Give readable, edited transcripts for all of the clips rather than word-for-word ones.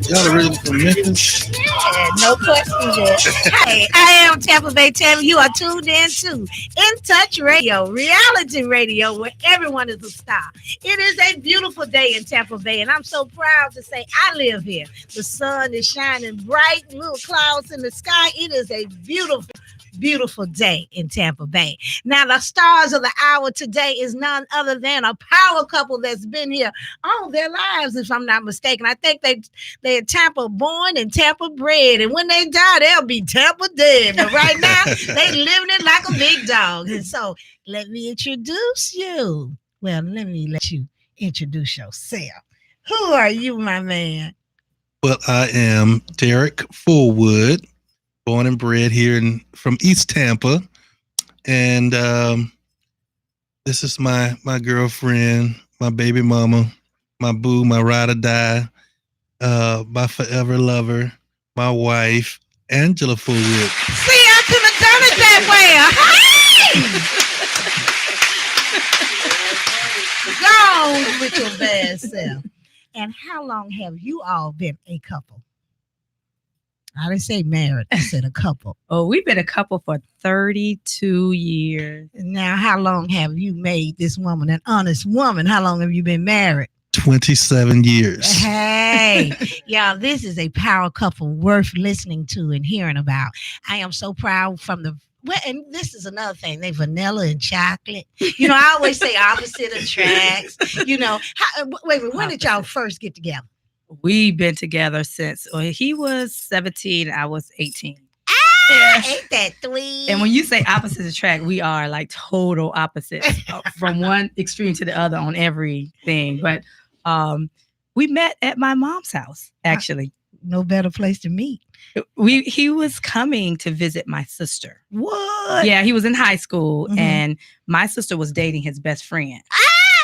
Y'all originally from Memphis? Yeah, no questions yet. Hey, I am Tampa Bay Tammy. You are tuned in to In Touch Radio, reality radio, where everyone is a star. It is a beautiful day in Tampa Bay, and I'm so proud to say I live here. The sun is shining bright, little clouds in the sky. It is a beautiful day in Tampa Bay. Now, the stars of the hour today is none other than a power couple that's been here all their lives, if I'm not mistaken. I think they're Tampa born and Tampa bred, and when they die, they'll be Tampa dead. But right now, they living it like a big dog. And so, let me introduce you. Well, let me let you introduce yourself. Who are you, my man? Well, I am Derek Fullwood, born and bred here from East Tampa, and this is my girlfriend, my baby mama, my boo, my ride or die, my forever lover, my wife, Angela Fullwood. See, I could have done it that way. Hey! Go on with your bad self. And how long have you all been a couple? I didn't say married. I said a couple. Oh, we've been a couple for 32 years. Now, how long have you made this woman an honest woman? How long have you been married? 27 years. Hey, y'all, this is a power couple worth listening to and hearing about. I am so proud and this is another thing. They vanilla and chocolate. You know, I always say opposite attracts. You know, wait, when did y'all first get together? We've been together since he was 17, I was 18. Ain't that three? And when you say opposites attract, we are like total opposites from one extreme to the other on everything. But we met at my mom's house, actually. No better place to meet. He was coming to visit my sister. What? Yeah, he was in high school, and my sister was dating his best friend.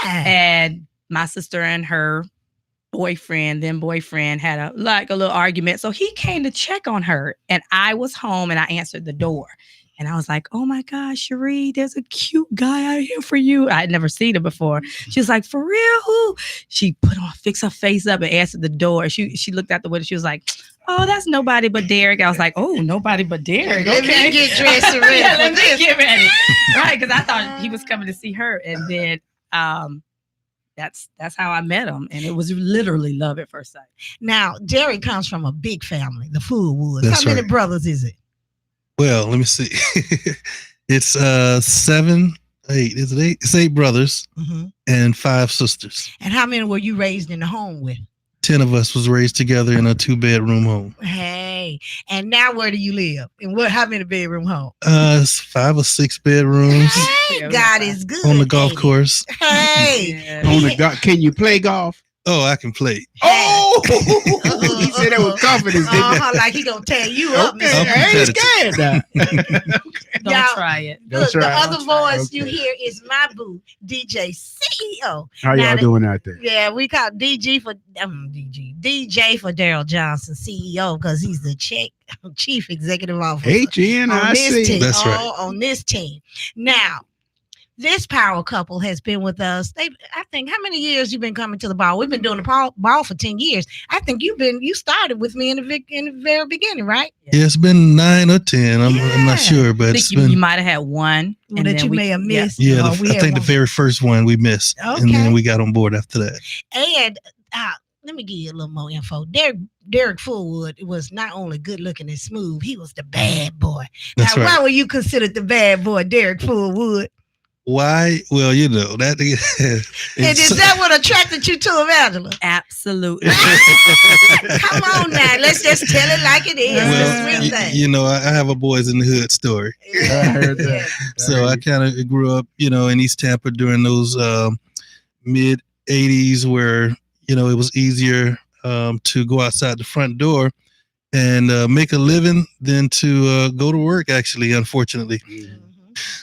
And my sister and her boyfriend had a little argument. So he came to check on her, and I was home and I answered the door. And I was like, oh my gosh, Cherie, there's a cute guy out here for you. I had never seen him before. She was like, for real? Who? She fixed her face up and answered the door. She looked out the window. She was like, oh, that's nobody but Derek. I was like, oh, nobody but Derek. Let me get dressed and ready. Let me get ready. Right, because I thought he was coming to see her. And then that's how I met him. And it was literally love at first sight. Now, Derek comes from a big family, the Fullwoods. How many brothers is it? Well, let me see. It's 7, 8. Is it 8? It's 8 brothers and 5 sisters. And how many were you raised in the home with? 10 of us was raised together in a 2-bedroom home. Hey, and now where do you live? And how many bedroom home? It's 5 or 6 bedrooms. Hey, God is good. On the golf course. Hey, on the golf. Can you play golf? Oh, I can play. Oh, he said that with confidence. Like he gonna tear you up. Okay, I ain't scared now. Don't try it. Look, the other voice you hear is my boo, DJ CEO. How y'all doing out there? Yeah, we call DJ for Daryl Johnson, CEO, because he's the chief executive officer on this team. That's right. On this team. Now, this power couple has been with us. I think, how many years you've been coming to the ball? We've been doing the ball for 10 years. I think you started with me in the very beginning, right? Yeah, it's been 9 or 10. I'm not sure, but you might have had one that you may have missed. Yeah, I think the very first one we missed, and then we got on board after that. And let me give you a little more info. Derek Fullwood was not only good looking and smooth, he was the bad boy. That's right. Why were you considered the bad boy, Derek Fullwood? Why? Well, you know that. And is that what attracted you to him, Angela? Absolutely. Come on now, let's just tell it like it is. Well, you know, I have a boys in the hood story. Yeah, I heard that. So I kind of grew up, you know, in East Tampa during those mid '80s, where it was easier to go outside the front door and make a living than to go to work. Actually, unfortunately.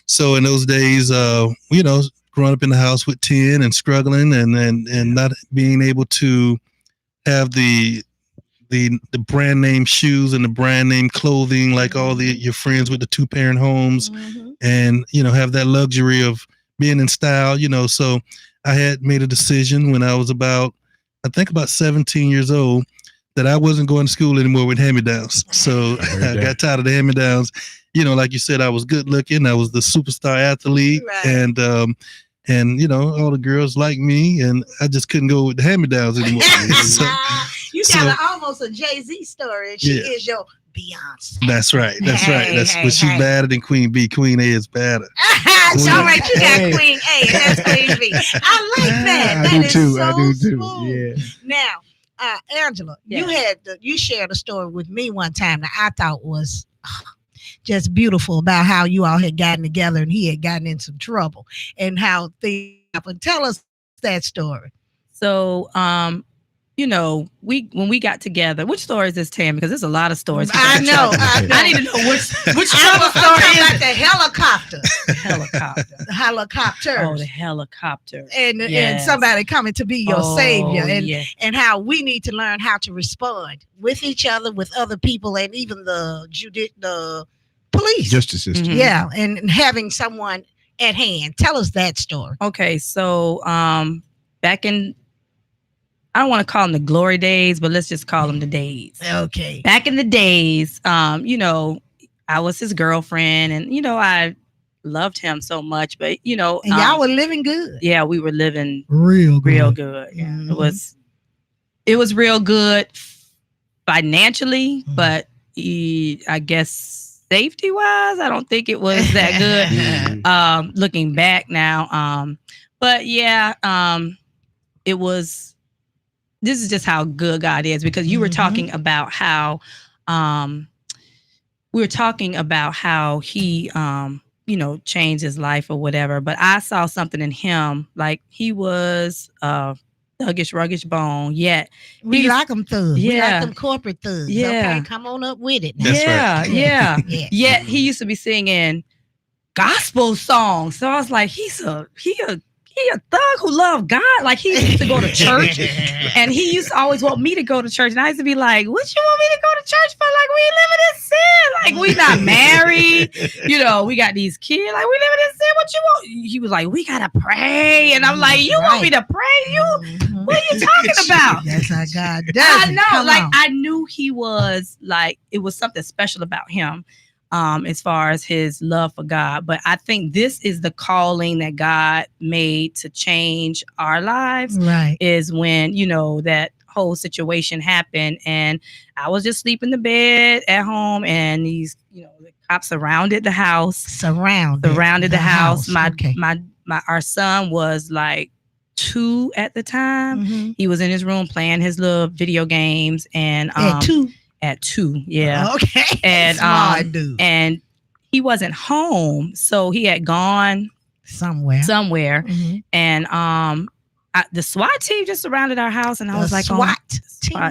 So in those days, growing up in the house with 10 and struggling and not being able to have the brand name shoes and the brand name clothing like all your friends with the 2-parent homes, and have that luxury of being in style. So I had made a decision when I was about 17 years old that I wasn't going to school anymore with hand-me-downs. So I got tired of the hand-me-downs. Like you said, I was good looking. I was the superstar athlete, and all the girls liked me, and I just couldn't go with the hand-me-downs anymore. You got almost a Jay-Z story, and she is your Beyonce. That's right. But she's better than Queen B. Queen A is better. It's all right. You got Queen A, and that's Queen B. I like that. I do too. Smooth. Yeah. Now, Angela, you shared a story with me one time that I thought was just beautiful about how you all had gotten together and he had gotten in some trouble and how things happened. Tell us that story. So, when we got together, which story is this, Tammy? Because there's a lot of stories. I know. I need to know which trouble story is about the helicopter. The helicopters. Oh, the helicopter. And somebody coming to be your savior, and how we need to learn how to respond with each other, with other people, and even the police, justice system. Yeah, and having someone at hand. Tell us that story. Okay, so back in, I don't want to call them the glory days, but let's just call them the days. Okay. Back in the days, I was his girlfriend, and I loved him so much, but and y'all were living good. Yeah, we were living real good. Yeah, it was real good financially, but I guess safety wise, I don't think it was that good. Looking back now, but yeah, it was. This is just how good God is, because you were talking about how he changed his life or whatever. But I saw something in him, like he was thuggish, ruggish bone. Yet we like them thugs. Yeah. We like them corporate thugs. Yeah. Okay, come on up with it. Now. That's right. Yeah. Yet he used to be singing gospel songs. So I was like, he a thug who loved God. Like, he used to go to church, and he used to always want me to go to church. And I used to be like, what you want me to go to church for? Like, we living in sin. Like, we not married. We got these kids. Like, we living in sin. What you want? He was like, we got to pray. And I'm like, you want me to pray? What are you talking about? That's how God does. I know. I knew he was like, it was something special about him. As far as his love for God. But I think this is the calling that God made to change our lives. Right. Is when, that whole situation happened, and I was just sleeping in the bed at home, and these, the cops surrounded the house. Surrounded the house. Our son was like 2 at the time. He was in his room playing his little video games, and at 2, yeah. Okay. And smart dude. And he wasn't home, so he had gone somewhere. And the SWAT team just surrounded our house, and I was like, SWAT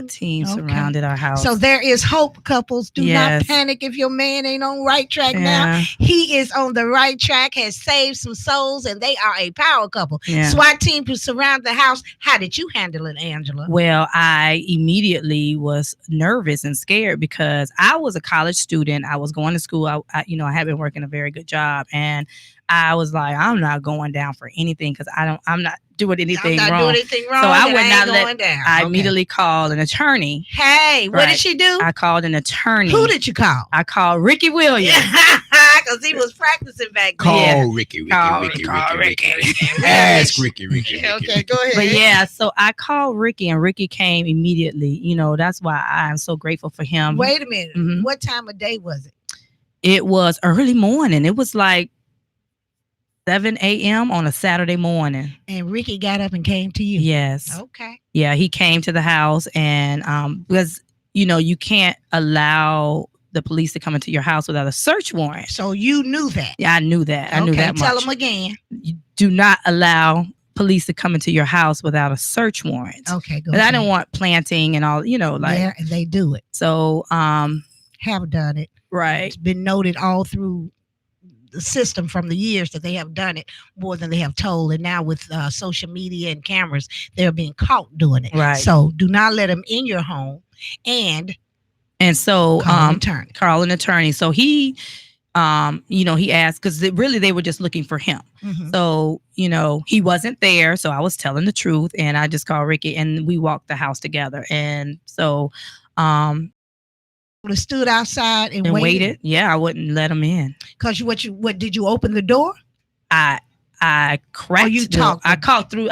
team surrounded our house. So there is hope, couples. Do not panic if your man ain't on right track now. He is on the right track, has saved some souls, and they are a power couple. SWAT team to surround the house. How did you handle it, Angela? Well, I immediately was nervous and scared, because I was a college student. I was going to school. I had been working a very good job, and I was like, I'm not going down for anything, because I'm not doing anything wrong. So I would not let. I immediately called an attorney. Hey, what did she do? I called an attorney. Who did you call? I called Ricky Williams. Because he was practicing back then. Call Ricky. Ask Ricky. Okay, go ahead. But yeah, so I called Ricky, and Ricky came immediately. That's why I'm so grateful for him. Wait a minute. What time of day was it? It was early morning. It was like 7 a.m. on a Saturday morning. And Ricky got up and came to you? Yes. Okay. Yeah, he came to the house, and because, you can't allow the police to come into your house without a search warrant. So you knew that? Yeah, I knew that. I knew that much. Tell them again. You do not allow police to come into your house without a search warrant. Okay, go ahead. I didn't want planting and all, Yeah, and they do it. So, have done it. Right. It's been noted all through the system from the years that they have done it more than they have told. And now with social media and cameras, they're being caught doing it. Right. So do not let them in your home, and so call an attorney. So he, he asked, because really they were just looking for him. Mhm. So, he wasn't there. So I was telling the truth, and I just called Ricky, and we walked the house together. And so, would have stood outside and waited. Yeah, I wouldn't let him in. Cause what did you open the door? I cracked. You talked. I talked through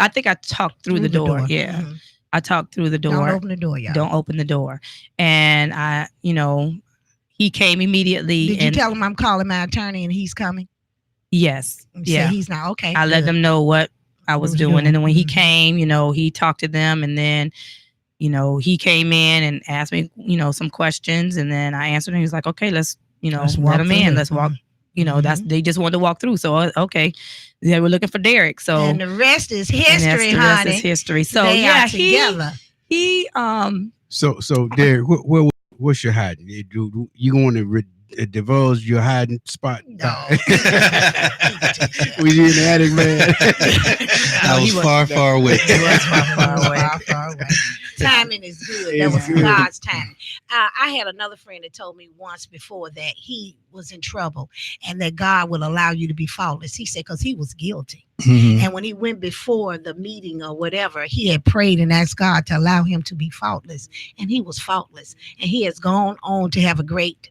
the door. Yeah. Mhm. I talked through the door. Don't open the door, y'all. Don't open the door. And he came immediately. Did you tell him I'm calling my attorney and he's coming? Yes. Yeah. He's not okay. I let them know what I was doing. And then when he came, he talked to them, and then he came in and asked me, some questions, and then I answered him. He was like, okay, let's let him in. Let's walk. They just wanted to walk through. So, okay. They were looking for Derek. So, and the rest is history, honey. The rest is history. So, they are together. So Derek, what's your hiding? You going to divulge your hiding spot? No. Was you in the attic, man? I was far away. He was far away. Timing is good. That was God's timing. I had another friend that told me once before that he was in trouble and that God will allow you to be faultless. He said, because he was guilty. Mhm. And when he went before the meeting or whatever, he had prayed and asked God to allow him to be faultless. And he was faultless. And he has gone on to have a great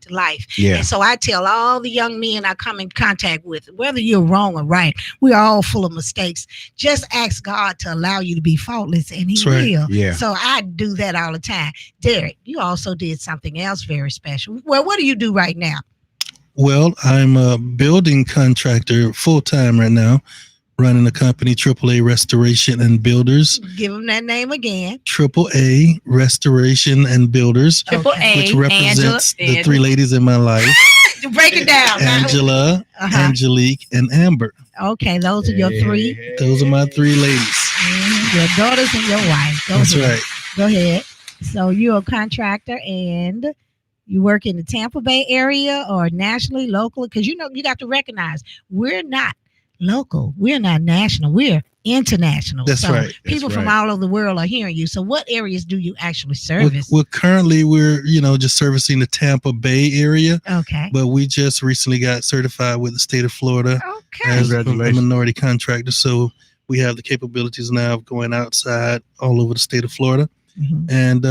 life. Yeah. And so I tell all the young men I come in contact with, whether you're wrong or right, we are all full of mistakes. Just ask God to allow you to be faultless, and he That's right. will. Yeah. So I do that all the time. Derek, you also did something else very special. Well, what do you do right now? Well, I'm a building contractor full-time right now, running a company, AAA Restoration and Builders. Give them that name again. AAA Restoration and Builders, Triple A, which represents Angela, the three ladies in my life, Break it down. Angela, Angelique, and Amber. Okay, those are your three. Those are my three ladies. Your daughters and your wife. That's right. Go ahead. So you're a contractor and you work in the Tampa Bay area or nationally, locally? Because you got to recognize we're not local. We're not national. We're international. That's right. People from all over the world are hearing you. So what areas do you actually service? Well, currently we're, just servicing the Tampa Bay area. Okay. But we just recently got certified with the state of Florida as a minority contractor. So we have the capabilities now of going outside all over the state of Florida. Mm-hmm. And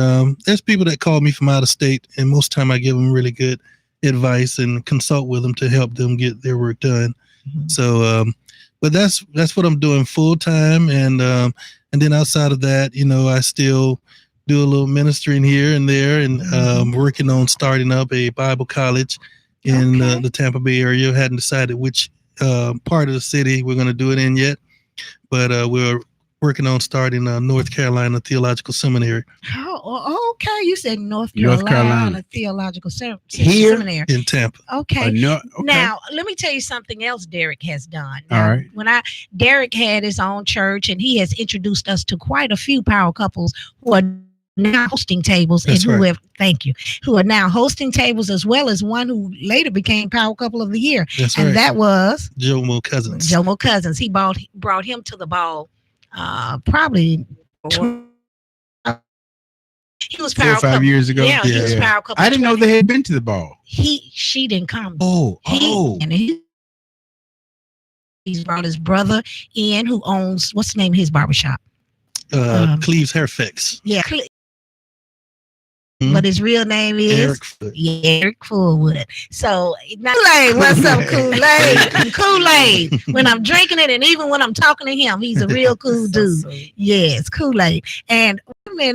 there's people that call me from out of state, and most time I give them really good advice and consult with them to help them get their work done. Mm-hmm. So, but that's what I'm doing full time, and then outside of that, I still do a little ministering here and there, and working on starting up a Bible college in the Tampa Bay area. Hadn't decided which part of the city we're going to do it in yet, but we're working on starting North Carolina Theological Seminary. Oh, okay. You said North Carolina Theological Seminary in Tampa. Okay. Now, let me tell you something else Derek has done. All right. Derek had his own church, and he has introduced us to quite a few power couples who are now hosting tables. That's and right. who are now hosting tables, as well as one who later became Power Couple of the Year. That's and right. that was Jomo Cousins. He brought him to the ball. Probably he was 4 or 5 years ago. Yeah, he was Power Couple. I didn't know they had been to the ball. She didn't come. And he's brought his brother in, who owns what's the name of his barbershop? Cleve's Hair Fix. Yeah. But his real name is Eric Fullwood. So Kool-Aid, what's up, Kool-Aid? Kool-Aid. When I'm drinking it, and even when I'm talking to him, he's a real cool dude. Yes, Kool-Aid. And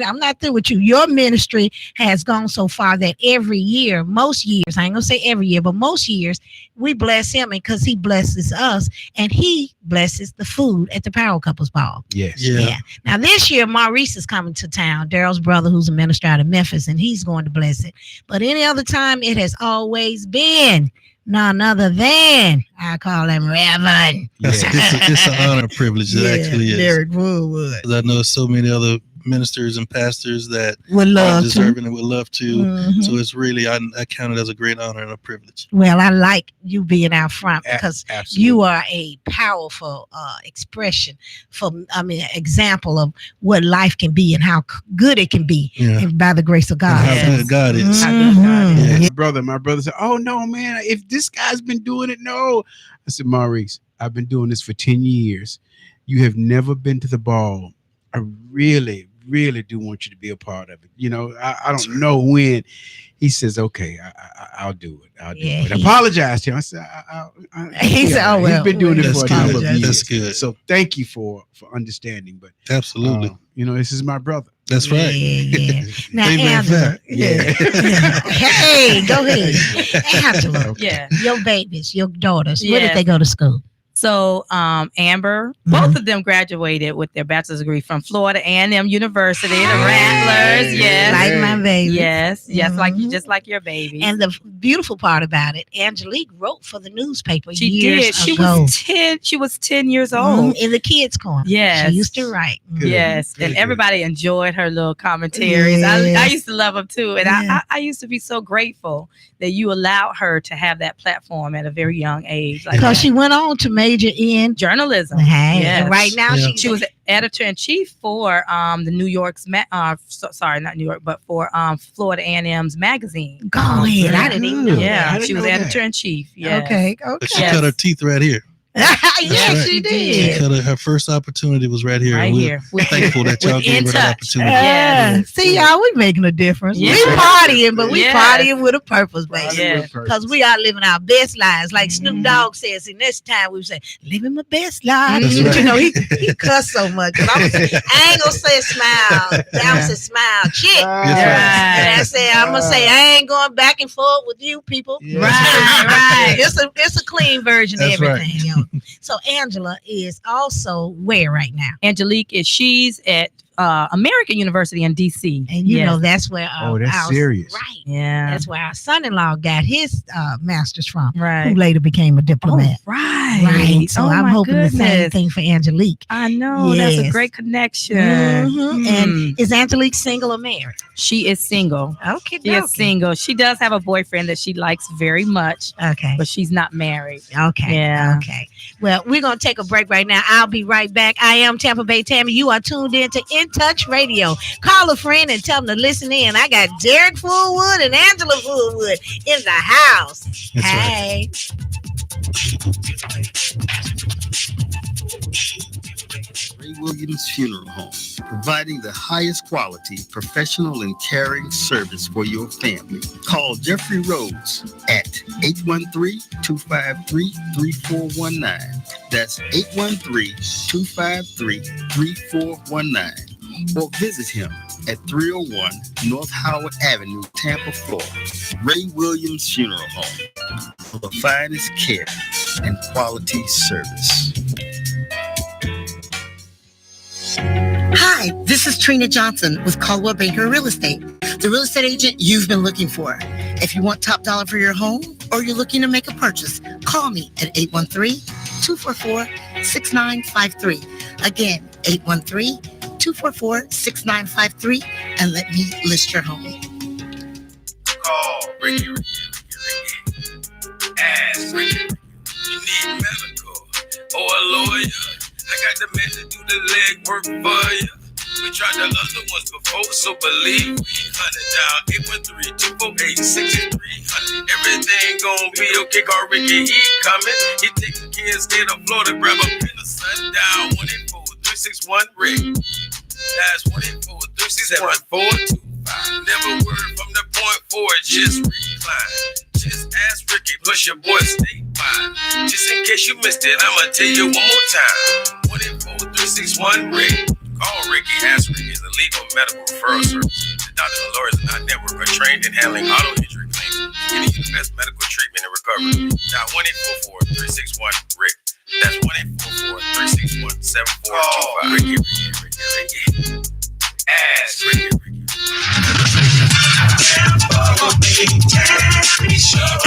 I'm not through with you. Your ministry has gone so far that every year, most years, I ain't gonna say every year, but most years, we bless him because he blesses us, and he blesses the food at the Power Couples Ball. Yes. Yeah. Now this year, Maurice is coming to town, Daryl's brother, who's a minister out of Memphis, and he's going to bless it. But any other time, it has always been none other than, I call him Reverend. It's an honor, privilege. It actually is. Derek Woodwood. I know so many other ministers and pastors that Would are love to. deserving and would love to. Mhm. So it's really, I count it as a great honor and a privilege. Well, I like you being out front because Absolutely. you are a powerful expression example of what life can be and how good it can be and by the grace of God. And how good God is. How good God is. Yeah. My brother said, "Oh no, man! If this guy's been doing it, no." I said, "Maurice, I've been doing this for 10 years. You have never been to the ball. I really, really do want you to be a part of it. You know, I don't know when." He says, "Okay, I'll do it. I'll do it." I apologized to him. I said, He said, "Oh, well, he's been doing it that's for a number of good. years. That's good. So thank you for understanding. But Absolutely. this is my brother. That's right. Yeah. Now, Amen. Angela. Yeah. Hey, go ahead. Angela. Yeah. Your babies, your daughters, where did Yes. they go to school? So Amber, both of them graduated with their bachelor's degree from Florida A&M University, the Rattlers. Yes. Like my baby. Yes. Mhm. Just like your baby. And the beautiful part about it, Angelique wrote for the newspaper she years did. She ago. was 10. She was 10 years old. In the kids' corner. Yes. She used to write. Good. Yes, Good, and good. everybody enjoyed her little commentaries. I Yes. used to love them too, and Yeah. I used to be so grateful that you allowed her to have that platform at a very young age. Like Because that. she went on to major in journalism. Hey, Yes. and right now Yeah. she's She was editor in chief for the New York's sorry, not New York, but for Florida A&M's magazine. Go ahead. I didn't even know. Yeah, that. she was editor in chief. Yeah. Okay. But she Okay. cut her teeth right here. Yes, right. she She did. cut her first opportunity was right here. Right We're here. With- thankful that y'all with gave In her that Touch. opportunity. Yeah. See, y'all, we making a difference. Yeah. We partying, but we Yeah. partying with a purpose, baby. Yeah. Because we are living our best lives. Like Snoop Dogg says, in this time we say, living my best life. That's But right. you know, he cussed so much. 'Cause I ain't gonna say smile. I was a smile chick. That's And I said, I'm gonna say I ain't going back and forth with you people. Yeah. Right. It's a clean version of That's right. everything. You know? So Angela is also where right now? Angelique she's at American University in DC. And you know that's where that's serious. Right. Yeah. That's where our son-in-law got his master's from, Right. who later became a diplomat. Right. Right. So Oh, I'm my hoping the same goodness. thing for Angelique. I know. That's a Yes. great connection. Mhm. And is Angelique single or married? She is single. Okay. She is single. She does have a boyfriend that she likes very much, Okay. but she's not married. Okay. Yeah. Okay. Well, we're going to take a break right now. I'll be right back. I am Tampa Bay Tammy. You are tuned in to In Touch Radio. Call a friend and tell them to listen in. I got Derek Fullwood and Angela Fullwood in the house. That's Hey. Ray Williams Funeral Home, providing the highest quality, professional, and caring service for your family. Call Jeffrey Rhodes at 813-253-3419. That's 813-253-3419. Or visit him at 301 North Howard Avenue, Tampa, Florida. Ray Williams Funeral Home, for the finest care and quality service. Hi, this is Trina Johnson with Caldwell Banker Real Estate, the real estate agent you've been looking for. If you want top dollar for your home or you're looking to make a purchase, call me at 813-244-6953. Again, 813-244-6953, and let me list your home. Call Ricky. Ask Ricky. You need medical or a lawyer. I got the man to do the legwork for you. We tried the other ones before, so believe me. 100 down, 813-248-6300. Everything gon' be okay, call Ricky, he coming. He taking care of state of Florida, grab a pen or sundown. 184-361-RICK. That's 184-361-425. Never word from the point forward, just recline. Just ask Ricky, plus your boy stay by. Just in case you missed it, I'ma tell you one more time. 184-361-RICK. Call Ricky, ask Ricky is a legal medical referral service. The doctors and lawyers in our network are trained in handling auto injury claims and getting you the best medical treatment and recovery. Now 184-361-RICK. That's 184-361-7425. Ricky. Ask Ricky.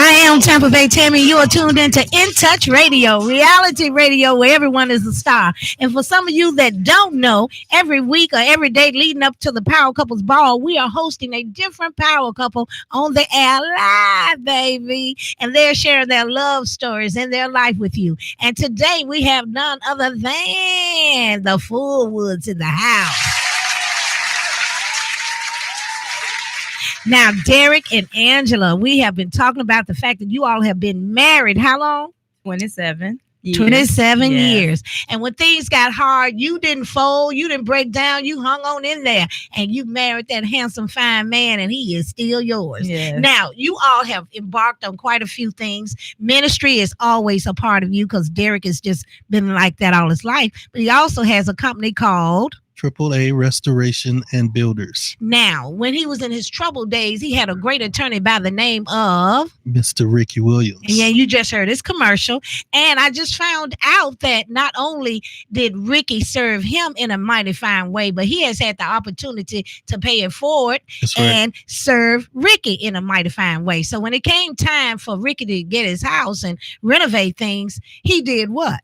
I am Tampa Bay Tammy. You are tuned into In Touch Radio, reality radio where everyone is a star. And for some of you that don't know, every week or every day leading up to the Power Couples Ball, we are hosting a different power couple on the air live, baby. And they're sharing their love stories and their life with you. And today we have none other than the Fullwoods in the house. Now, Derek and Angela, we have been talking about the fact that you all have been married. How long? 27 years. 27 Yes. years. And when things got hard, you didn't fold, you didn't break down, you hung on in there, and you married that handsome, fine man, and he is still yours. Yes. Now, you all have embarked on quite a few things. Ministry is always a part of you because Derek has just been like that all his life. But he also has a company called AAA Restoration and Builders. Now, when he was in his troubled days, he had a great attorney by the name of Mr. Ricky Williams. Yeah, you just heard his commercial. And I just found out that not only did Ricky serve him in a mighty fine way, but he has had the opportunity to pay it forward That's right. and serve Ricky in a mighty fine way. So when it came time for Ricky to get his house and renovate things, he did what?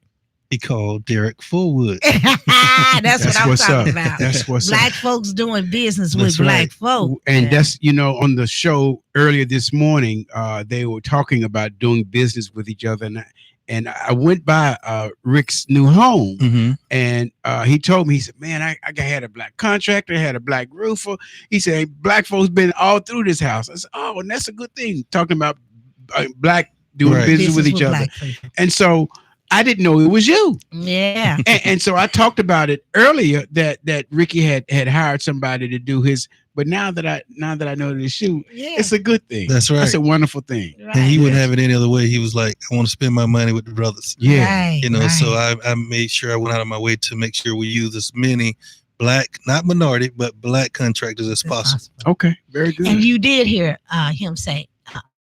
He called Derek Fullwood. That's what I'm what's talking up. about. That's what's Black up. folks doing business with That's black right. folks. And Yeah. that's, on the show earlier this morning, they were talking about doing business with each other. And I went by Rick's new home, Mm-hmm. and he told me, he said, man, I had a black contractor, had a black roofer. He said, hey, black folks been all through this house. I said, oh, and that's a good thing. Talking about black doing Right. business with each other. black people. And so I didn't know it was you. Yeah. And so I talked about it earlier that Ricky had hired somebody to do his, but now that I know that it's you, Yeah. it's a good thing. That's right. That's a wonderful thing. Right. And he wouldn't have it any other way. He was like, I want to spend my money with the brothers. Yeah. Right, You know, right. so I made sure I went out of my way to make sure we use as many black, not minority, but black contractors as possible. Okay. Very good. And you did hear him say,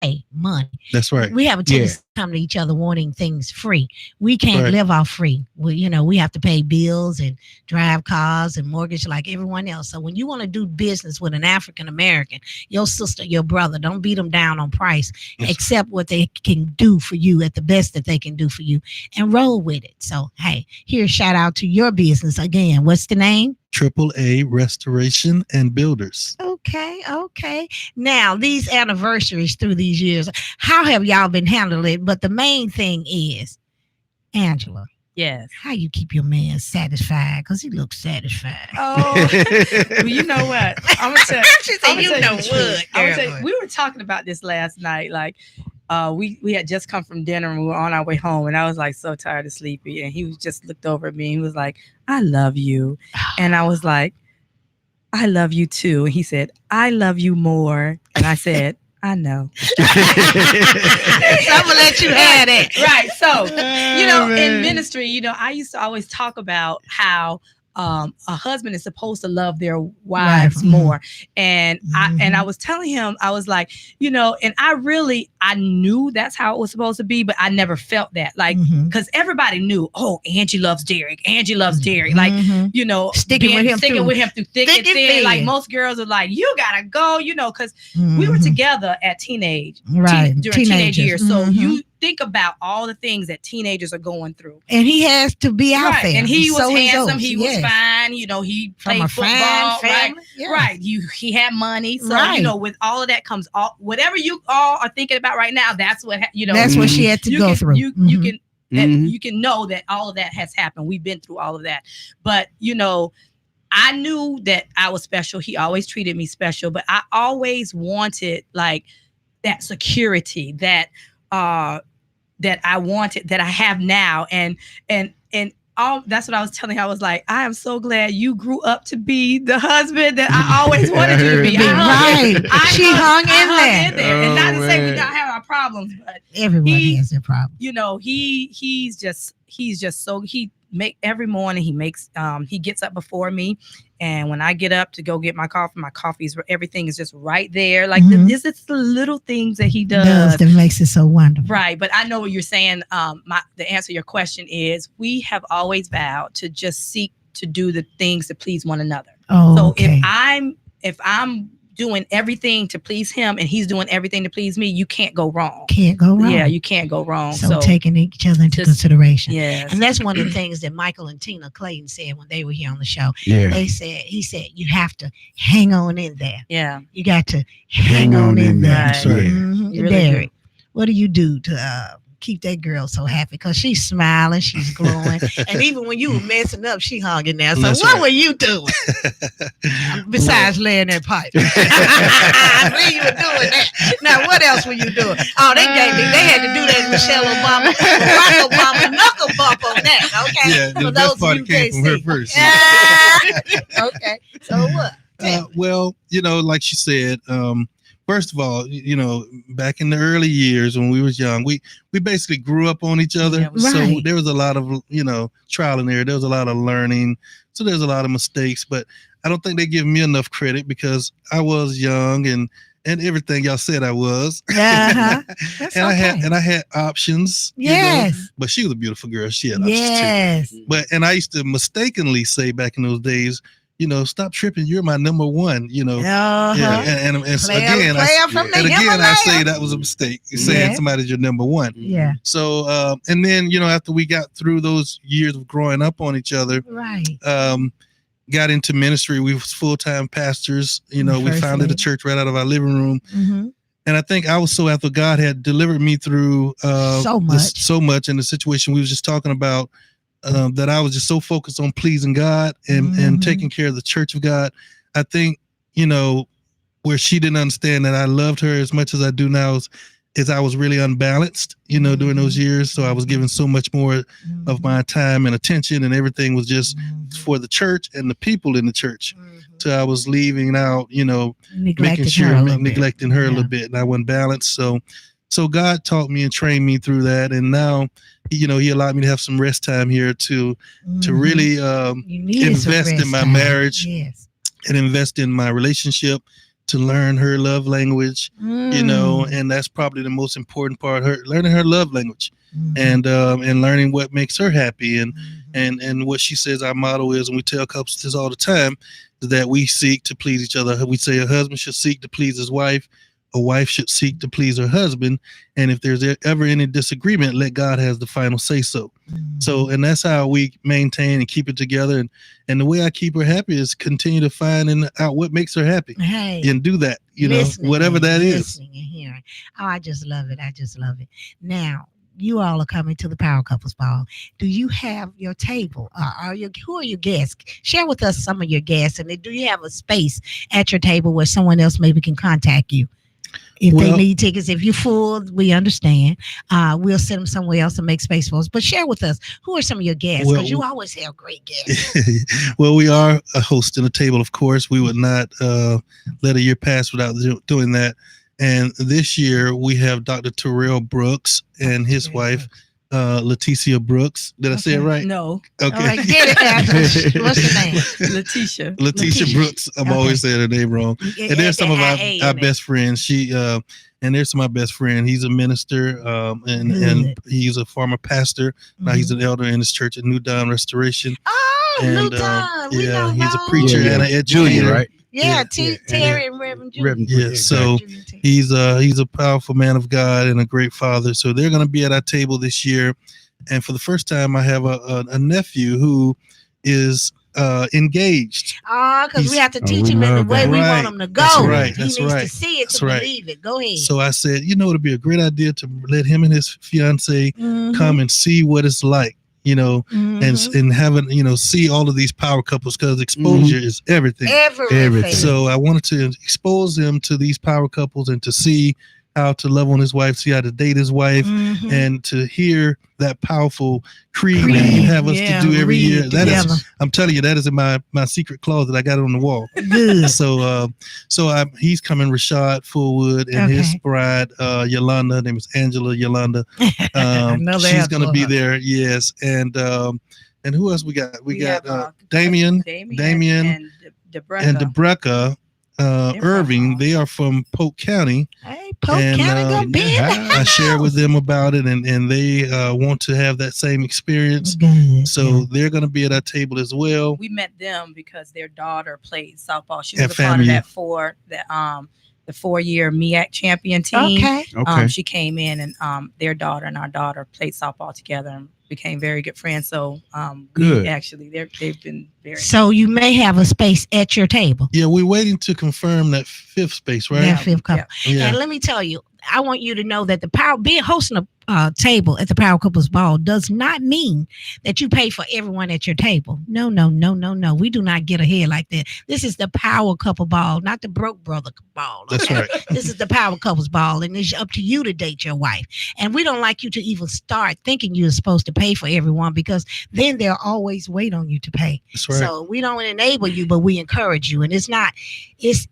hey, money. That's right. We have a tendency to come to each other wanting things free. We can't Right. live off free. We have to pay bills and drive cars and mortgage like everyone else. So when you want to do business with an African American, your sister, your brother, don't beat them down on price. Yes. Accept what they can do for you at the best that they can do for you and roll with it. So, hey, here's a shout out to your business again. What's the name? AAA Restoration and Builders. Okay. Now, these anniversaries through these years, how have y'all been handling it? But the main thing is, Angela, Yes. how you keep your man satisfied? Because he looks satisfied. Oh, well, you know what? I'm gonna tell. She I'ma said, you tell know the truth. what, I'ma tell girl. you, we were talking about this last night. Like, we had just come from dinner and we were on our way home, and I was like so tired and sleepy. And he was just looked over at me. And he was like, "I love you," and I was like, "I love you too." And he said, "I love you more," and I said, "I know." So I'm going to let you have it. Right. So, in man. ministry, I used to always talk about how a husband is supposed to love their wives Wife, more. And Mhm. I was telling him, I was like, and I knew that's how it was supposed to be, but I never felt that. Like, Mhm. because everybody knew, oh, Angie loves Derek. Angie loves Derek. Like, Mhm. Sticking with him through thick and thin. Like most girls are like, you gotta go, because we were Mhm. together at teenage, Right. during teenage Teenagers. years. So Mhm. you think about all the things that teenagers are going through. And he has to be out Right. there. And he was So is handsome. those, He was yes. fine. He From played a football. fine Right. family. Yes. Right. He had money. So, Right. with all of that comes whatever you all are thinking about right now, that's what, That's what she had to you go can, through. You Mhm. can, Mhm. you can know that all of that has happened. We've been through all of that. But, I knew that I was special. He always treated me special, but I always wanted like that security that I wanted, that I have now. And all that's what I was telling her. I was like, I am so glad you grew up to be the husband that I always wanted you to be. Right. She hung in there. And not to say we man. don't have our problems, but Everyone has their problem. he's just so, he make every morning he gets up before me, and when I get up to go get my coffee's everything is just right there. Like Mhm. this is the little things that he Does that makes it so wonderful. Right, but I know what you're saying. The answer to your question is we have always vowed to just seek to do the things that please one another. Oh, So okay. if I'm doing everything to please him and he's doing everything to please me, you can't go wrong. Can't go wrong. Yeah, you can't go wrong. So taking each other into consideration. Yes. And that's one of the things that Michael and Tina Clayton said when they were here on the show. Yeah. He said, you have to hang on in there. Yeah. You got to hang on in there. Right. Yeah. Mm-hmm. Really Derek, what do you do to keep that girl so happy? Because she's smiling, she's glowing. And even when you were messing up, she hung in there. So That's what right. were you doing? Besides laying that pipe. I knew you were doing that. Now, what else were you doing? Oh, they had to do that Michelle Obama, Barack Obama knuckle bump on that. Okay. Yeah, For the best those part of you came who from her can't first. see. Okay. So what? Well, like she said, first of all, back in the early years when we was young, we basically grew up on each other. Yeah, So right. there was a lot of, trial and error. There was a lot of learning. So there's a lot of mistakes, but I don't think they give me enough credit because I was young and everything y'all said I was. Uh-huh. That's and okay. I had options. Yes. But she was a beautiful girl. She had options Yes. too. And I used to mistakenly say back in those days, stop tripping. You're my number one. Uh-huh. Yeah, and again, I say that was a mistake. Saying somebody's your number one. Yeah. So, and then after we got through those years of growing up on each other, Right. got into ministry. We was full-time pastors. We First founded a lady. church right out of our living room. Mm-hmm. And I think I was so after God had delivered me through so much in the situation we was just talking about. That I was just so focused on pleasing God and taking care of the church of God. I think, where she didn't understand that I loved her as much as I do now is I was really unbalanced, during those years. So I was giving so much more of my time and attention and everything was just for the church and the people in the church. So I was leaving out, neglecting her a little bit and I wasn't balanced. So God taught me and trained me through that. And now, he allowed me to have some rest time here to really invest in my marriage and invest in my relationship, to learn her love language, and that's probably the most important part, learning her love language and learning what makes her happy and what she says our motto is, and we tell couples this all the time, is that we seek to please each other. We say a husband should seek to please his wife. A wife should seek to please her husband, and if there's ever any disagreement, let God has the final say so. So, and that's how we maintain and keep it together. And the way I keep her happy is continue to find out what makes her happy, and do that. Whatever that is. Listening and hearing. Oh, I just love it. I just love it. Now, you all are coming to the Power Couples Ball. Do you have your table? Who are your guests? Share with us some of your guests, and do you have a space at your table where someone else maybe can contact you? If they need tickets, if you're full, we understand. We'll send them somewhere else to make space for us. But share with us, who are some of your guests? Because you always have great guests. Well, we are hosting a table, of course. We would not let a year pass without doing that. And this year, we have Dr. Terrell Brooks and his wife, Leticia Brooks. Did I say it right? No. Okay. All right, get it, Ashley. What's your name? Leticia Brooks. I'm always saying her name wrong. And there's some of our best friends. And there's my best friend. He's a minister, and he's a former pastor. Now he's an elder in his church at New Dawn Restoration. Oh, New Dawn. Yeah, he's a preacher and an educator. Junior, right? Yeah, Terry and Reverend Junior. Yeah, so he's a powerful man of God and a great father. So they're going to be at our table this year. And for the first time, I have a nephew who is engaged. Because we have to teach him in the way we want him to go. That's right. He needs to see it to believe it. Go ahead. So I said, it'd be a great idea to let him and his fiance come and see what it's like. And having, see all of these power couples, because exposure is everything. Everything. So I wanted to expose them to these power couples and to see how to love on his wife, see how to date his wife, and to hear that powerful creed that you have us to do every year. That is, I'm telling you, that is in my secret closet. I got it on the wall. Good. So he's coming, Rashad Fullwood, and his bride, Yolanda. Her name is Angela Yolanda. She's going to be there. Yes. And who else we got? We got Damien, and Debrecca. Irving. from- They are from Polk County. Hey, Polk And, County gonna be in the I shared with them about it, and they want to have that same experience. Good. So they're going to be at our table as well. We met them because their daughter played softball. She At was a part of FAMU. the 4-year MEAC champion team. Okay. She came in and their daughter and our daughter played softball together and became very good friends. So Good. actually they've been very So you may have a space at your table. Yeah, we're waiting to confirm that fifth space, right? That fifth couple. Yeah. And let me tell you, I want you to know that the power being hosting a table at the Power Couples Ball does not mean that you pay for everyone at your table. No. We do not get ahead like that. This is the Power Couple Ball, not the Broke Brother Ball. That's right. This is the Power Couples Ball, and it's up to you to date your wife. And we don't like you to even start thinking you're supposed to pay for everyone, because then they'll always wait on you to pay. That's right. So we don't enable you, but we encourage you. And it's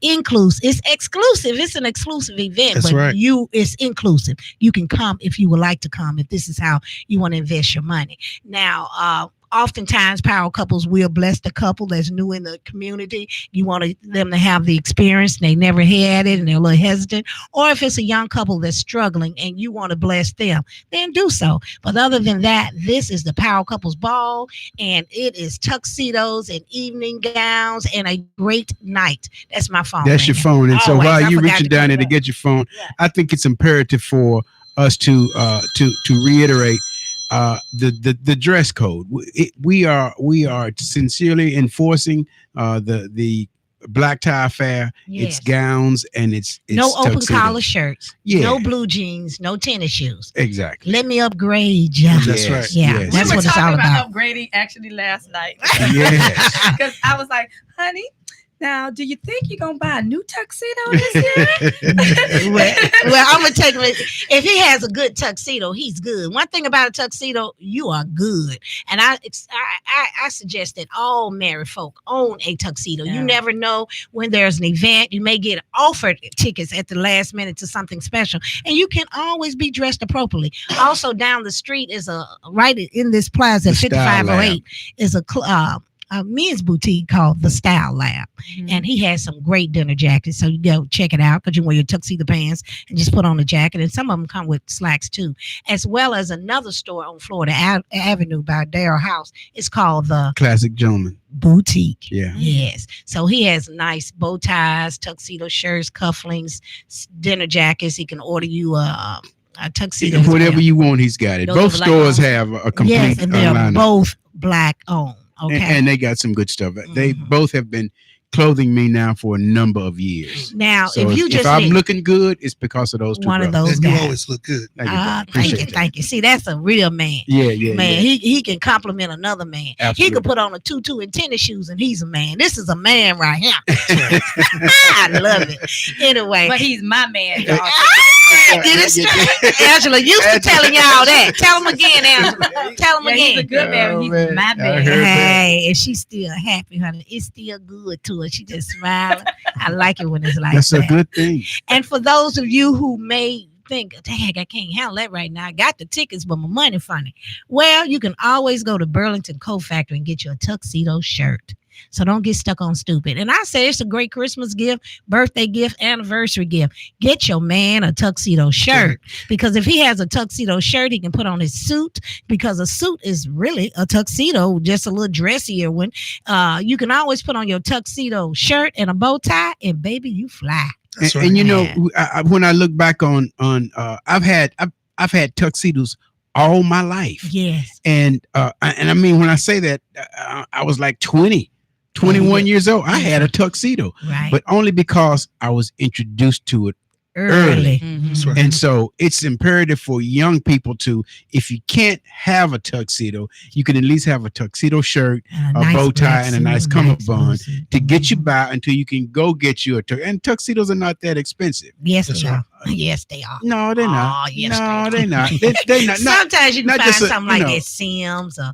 inclusive. It's exclusive. It's an exclusive event, That's but right. it's inclusive. You can come if you would like to come, if this is how you want to invest your money. Now, oftentimes power couples will bless the couple that's new in the community. You want them to have the experience, they never had it and they're a little hesitant. Or if it's a young couple that's struggling and you want to bless them, then do so. But other than that, this is the Power Couples Ball, and it is tuxedos and evening gowns and a great night. That's my phone. That's your ringing. phone. And so Always. while I you're forgot reaching to down put there it to up. get your phone, Yeah. I think it's imperative for us to reiterate the dress code. We are sincerely enforcing the black tie affair. Yes. It's gowns and it's No open tuxedos. collar shirts. Yeah. No blue jeans. No tennis shoes. Exactly. Let me upgrade you. That's right. Yeah, Yes. that's we were what it's talking all about. upgrading actually last night. Yes. Because I was like, honey, now do you think you're gonna buy a new tuxedo this year? well, I'm gonna take it. If he has a good tuxedo, he's good. One thing about a tuxedo, you are good. And I suggest that all married folk own a tuxedo. Yeah. You never know when there's an event. You may get offered tickets at the last minute to something special, and you can always be dressed appropriately. Also, down the street is right in this plaza, The Style 5508, is a men's boutique called the Style Lab. And he has some great dinner jackets. So you go check it out, because you wear your tuxedo pants and just put on a jacket. And some of them come with slacks too, as well as another store on Florida Avenue by Darrell House. It's called the Classic gentleman. Boutique. Yeah. Yes. So he has nice bow ties, tuxedo shirts, cufflinks, dinner jackets. He can order you a tuxedo. as Whatever well. you want, he's got it. Those Both are like stores all- have a complete Yes, and they're lineup. both black owned. Okay. And they got some good stuff. They Mhm. both have been clothing me now for a number of years. Now, So if you just I'm need looking good, it's because of those two one of brothers. those And you guys. always look good. Thank you, brother. Thank Appreciate you, that. thank you. See, that's a real man. Yeah, Man, yeah. he can compliment another man. He Absolutely. could put on a tutu and tennis shoes, and he's a man. This is a man right here. I love it. Anyway, But he's my man, y'all. get it straight. Angela used to telling y'all that. Tell him again, Angela. Tell him Yeah, he's a again. good man. Oh, He's man. my I man. heard that. Hey, and she's still happy, honey. It's still good to her. She just smiling. I like it when it's like That's that. a good thing. And for those of you who may think, dang, I can't handle that right now. I got the tickets, but my money funny. Well, you can always go to Burlington Coat Factory and get you a tuxedo shirt. So don't get stuck on stupid. And I say it's a great Christmas gift, birthday gift, anniversary gift. Get your man a tuxedo shirt, because if he has a tuxedo shirt, he can put on his suit, because a suit is really a tuxedo, just a little dressier one. You can always put on your tuxedo shirt and a bow tie, and baby, you fly. That's And you know, Yeah. when I look back on I've had tuxedos all my life. Yes. And I mean, when I say that, I was like 21 years old. I had a tuxedo, Right. but only because I was introduced to it. early. Mhm. That's right. And so it's imperative for young people to, if you can't have a tuxedo, you can at least have a tuxedo shirt, And a bow tie, black and a suit, nice blue cummerbund suit. to get you by until you can go get you a tuxedo. And tuxedos are not that expensive. Yes, That's they right. are. Yes, they are. No, they're not. Oh, yes, No, they they're not. They're not. Sometimes you can not find just a- something you like know. that, Sims or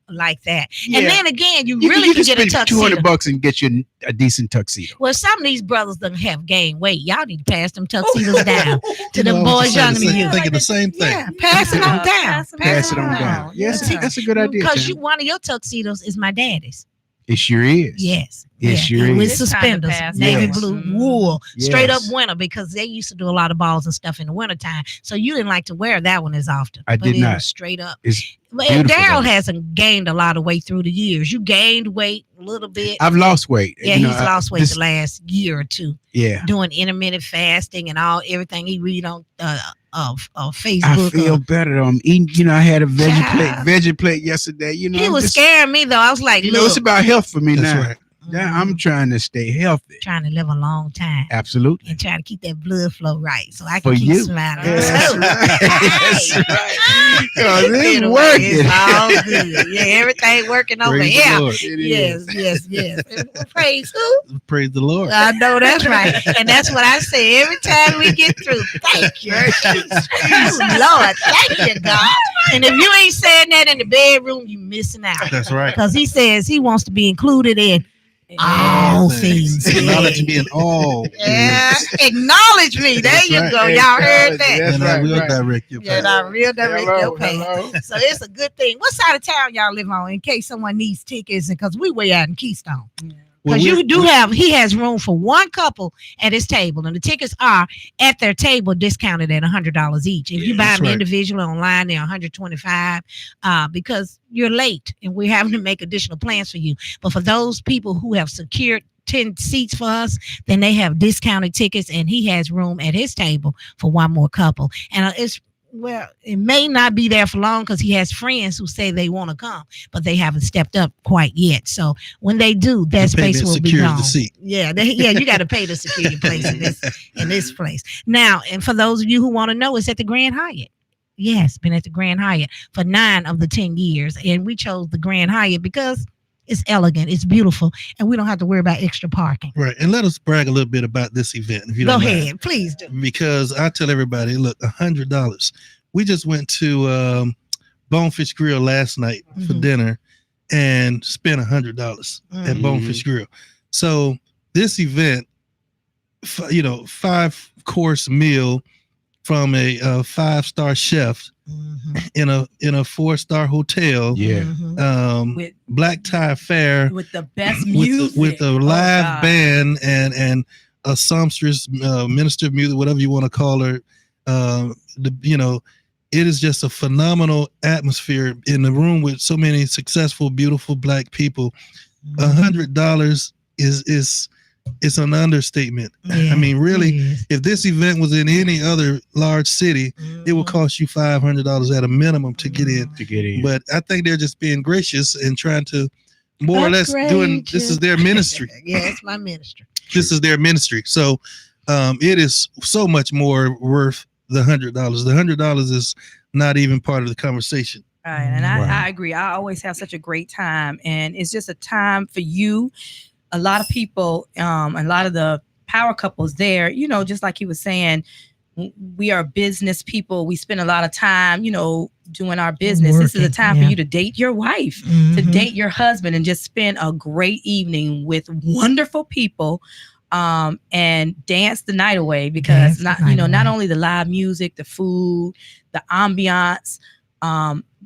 like that. Yeah. And then again, you You really can get a spend tuxedo. $200 and get you a decent tuxedo. Well, some of these brothers don't have gained weight. Y'all need to pass them tuxedos down to You them know, I was boys just younger saying than the you. same- thinking the same thing. Yeah, pass it on down. Pass it on down. Yes, Yeah. that's a good idea. Because Tam. one of your tuxedos is my daddy's. It sure is. Yes. It sure and with is. It's time to suspenders, pass navy Yes. blue, Mhm. wool, straight up Yes. winter, because they used to do a lot of balls and stuff in the wintertime. So you didn't like to wear that one as often. I but did it not. Was straight up. It's But beautiful, Daryl though. hasn't gained a lot of weight through the years. You gained weight a little bit. I've lost weight. Yeah, You know, he's lost weight this- the last year or two, Yeah. doing intermittent fasting and everything he read on I Facebook. feel better. I'm eating. You know, I had a Child. veggie plate yesterday. You know, He I'm was just- scaring me though. I was like, You know, it's look, about health for me That's now. right. Yeah, I'm trying to stay healthy. trying to live a long time Absolutely. and trying to keep that blood flow right so I For can keep you. smiling. Yeah, that's too. right. That's Hey. right. 'Cause it's Anyway, working. It's all good. Yeah, everything working over Praise here. the Lord. It is. Yes. Praise who? Praise the Lord. I know that's right. And that's what I say every time we get through. Thank you. Lord, thank you, God. And if you ain't saying that in the bedroom, you missing out. That's right. Because he says he wants to be included in all things. Acknowledge me in all. Yeah, things. acknowledge me. There That's you right. go. Y'all heard that. That's And I right, will right. direct your Yeah, path. I real direct Hello, your path. hello. So it's a good thing. What side of town y'all live on in case someone needs tickets? Because we way out in Keystone. Well, Because we're- he has room for one couple at his table, and the tickets are at their table discounted at $100 each. If you buy That's them right. individually online, they're $125 because you're late, and we're having to make additional plans for you. But for those people who have secured 10 seats for us, then they have discounted tickets, and he has room at his table for one more couple. And it may not be there for long because he has friends who say they want to come, but they haven't stepped up quite yet. So when they do, that The payment space will be secures gone. the seat. Yeah, you got to pay to secure your place in this place. Now, and for those of you who want to know, it's at the Grand Hyatt. Yes, been at the Grand Hyatt for 9 of the 10 years, and we chose the Grand Hyatt because it's elegant, it's beautiful, and we don't have to worry about extra parking. Right. And let us brag a little bit about this event, if you Go don't ahead, mind. please do. Because I tell everybody, look, $100. We just went to Bonefish Grill last night for Mhm. dinner and spent $100 at Mhm. Bonefish Grill. So this event, 5-course meal from a 5-star chef Mhm. in a 4-star hotel, Yeah. Mhm. With black tie affair with the best music. with a Oh, live God. band and a sumptuous minister of music, whatever you want to call her. It is just a phenomenal atmosphere in the room with so many successful, beautiful black people. $100 is an understatement. Yeah, I mean, really, it is. if this event was in any other large city, it would Mhm. cost you $500 at a minimum to get in. To get in. But I think they're just being gracious and trying to more or less doing, Upgrade this you. is their ministry. Yeah, it's my ministry. This is their ministry. So it is so much more worth the $100. The $100 is not even part of the conversation. Right. And Wow. I agree. I always have such a great time. And it's just a time for you. A lot of people, a lot of the power couples there, just like he was saying, we are business people. We spend a lot of time, doing our business. This is a Working, time yeah. for you to date your wife, to Mhm. date your husband, and just spend a great evening with wonderful people. And dance the night away because Dance the night not away. only the live music, the food, the ambiance,